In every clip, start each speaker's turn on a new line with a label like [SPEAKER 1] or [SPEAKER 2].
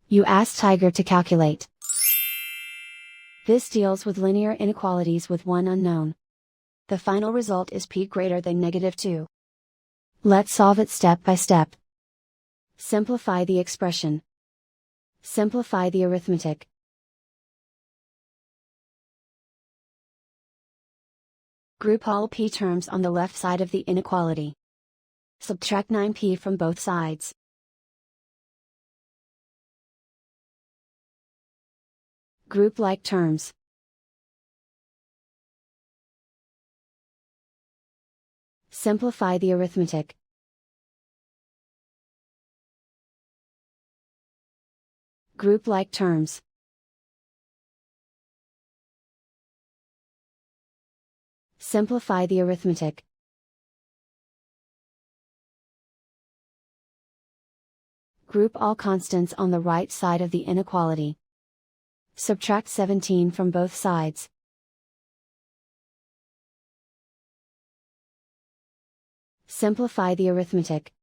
[SPEAKER 1] You ask Tiger to calculate. This deals with linear inequalities with one unknown. The final result is p greater than -2. Let's solve it step by step. Simplify the expression. Simplify the arithmetic. Group all p terms on the left side of the inequality. Subtract 9p from both sides. Group like terms. Simplify the arithmetic. Group like terms. Simplify the arithmetic. Group all constants on the right side of the inequality. Subtract 17 from both sides. Simplify the arithmetic.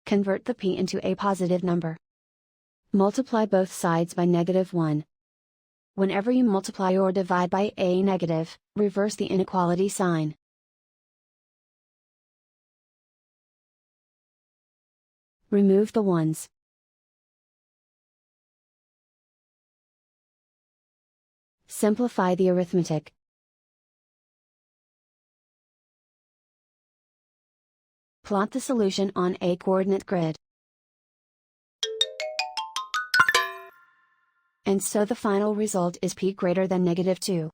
[SPEAKER 1] Convert the p into a positive number. Multiply both sides by -1. Whenever you multiply or divide by a negative, reverse the inequality sign. Remove the ones. Simplify the arithmetic. Plot the solution on a coordinate grid. And so the final result is p greater than -2.